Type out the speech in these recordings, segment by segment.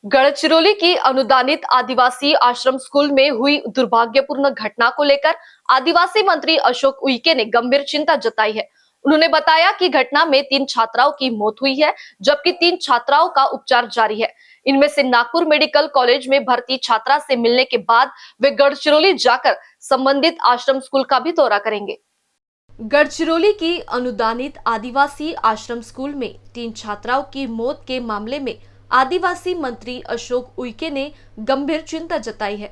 गढ़चिरौली की अनुदानित आदिवासी आश्रम स्कूल में हुई दुर्भाग्यपूर्ण घटना को लेकर आदिवासी मंत्री अशोक उइके ने गंभीर चिंता जताई है। उन्होंने बताया कि घटना में 3 छात्राओं की मौत हुई है, जबकि 3 छात्राओं का उपचार जारी है। इनमें से नागपुर मेडिकल कॉलेज में भर्ती छात्रा से मिलने के बाद वे गढ़चिरौली जाकर संबंधित आश्रम स्कूल का भी दौरा करेंगे। गढ़चिरौली की अनुदानित आदिवासी आश्रम स्कूल में 3 छात्राओं की मौत के मामले में आदिवासी मंत्री अशोक उइके ने गंभीर चिंता जताई है।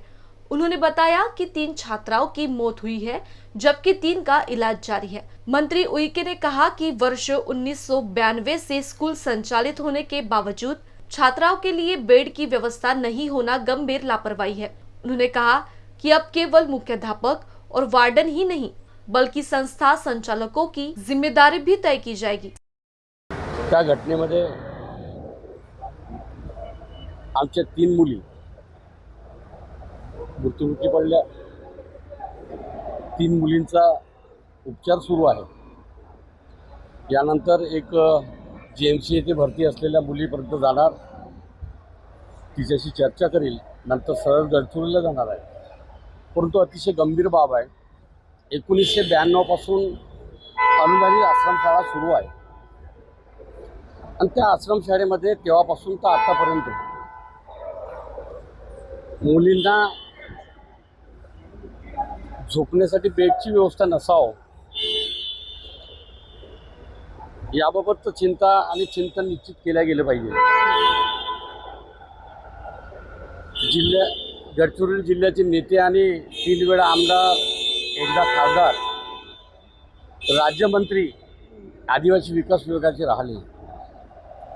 उन्होंने बताया कि 3 छात्राओं की मौत हुई है, जबकि 3 का इलाज जारी है। मंत्री उइके ने कहा कि वर्ष 1992 से स्कूल संचालित होने के बावजूद छात्राओं के लिए बेड की व्यवस्था नहीं होना गंभीर लापरवाही है। उन्होंने कहा कि अब केवल मुख्याध्यापक और वार्डन ही नहीं, बल्कि संस्था संचालकों की जिम्मेदारी भी तय की जाएगी। त्या घटनेमध्ये आमच्या 3 मुली मृत्युमुखी पडल्या। 3 मुलींचा उपचार सुरू आहे। यानंतर एक जीएमसी येथे भरती असलेल्या मुलीपर्यंत जाणार, तिच्याशी चर्चा करील, नंतर सरळ गडचिरोलीला जाणार आहे। परंतु अतिशय गंभीर बाब आहे। 1992 पासून अनुदानित आश्रमशाळा सुरू आहे आणि त्या आश्रमशाळेमध्ये तेव्हापासून तर आतापर्यंत मुलींना झोपण्यासाठी बेडची व्यवस्था नसावं याबाबत चिंता आणि चिंतन निश्चित केल्या गेलं पाहिजे। गडचिरोली जिल्ह्याचे नेते आणि 3 वेळा आमदार, एकदा खासदार, राज्यमंत्री आदिवासी विकास विभागाचे राहिले।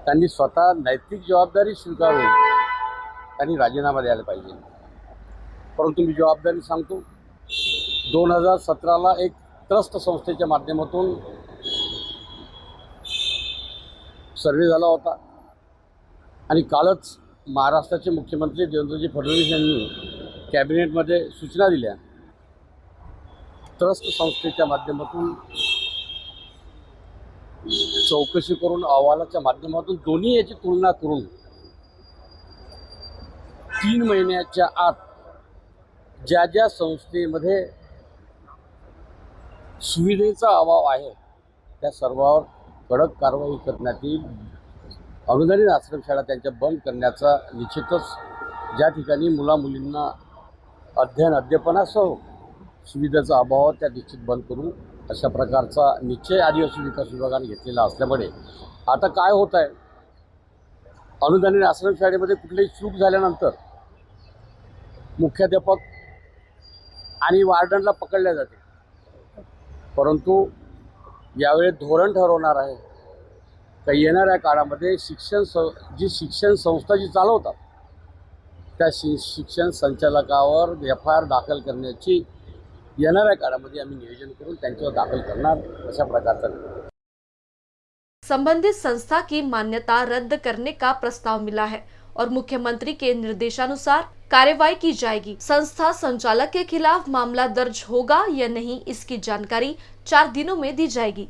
त्यांनी स्वतः नैतिक जबाबदारी स्वीकारून त्यांनी राजीनामा द्यायला पाहिजे। परंतु मी जबाबदारी सांगतो, 2017ला एक ट्रस्ट संस्थेच्या माध्यमातून सर्वे झाला होता आणि कालच महाराष्ट्राचे मुख्यमंत्री देवेंद्रजी फडणवीस यांनी कॅबिनेटमध्ये सूचना दिल्या। ट्रस्ट संस्थेच्या माध्यमातून चौकशी करून अहवालाच्या माध्यमातून दोन्ही याची तुलना करून 3 महिन्याच्या आत ज्या ज्या संस्थेमध्ये सुविधेचा अभाव आहे त्या सर्वांवर कडक कारवाई करण्यात येईल। अनुदानित आश्रमशाळा त्यांच्या बंद करण्याचा निश्चितच ज्या ठिकाणी मुलामुलींना अध्ययनासह सुविधेचा अभाव त्या निश्चित बंद करू अशा प्रकारचा निश्चय आदिवासी विकास विभागाने घेतलेला असल्यामुळे आता काय होत आहे, अनुदानित आश्रमशाळेमध्ये कुठलीही चूक झाल्यानंतर मुख्याध्यापक आणि वार्डनला पकडले जाते। परंतु यावेळी धोरण ठरवणार आहे का येणाऱ्या काळामध्ये शिक्षण संस्था जी चालवतात त्या शिक्षण संचालकावर FIR दाखल करण्याची येणाऱ्या काळामध्ये आम्ही नियोजन करून त्यांच्यावर दाखल करणार अशा प्रकारचा। संबंधित संस्था की मान्यता रद्द करने का प्रस्ताव मिला है और मुख्यमंत्री के निर्देशानुसार कार्यवाही की जाएगी। संस्था संचालक के खिलाफ मामला दर्ज होगा या नहीं, इसकी जानकारी 4 दिनों में दी जाएगी।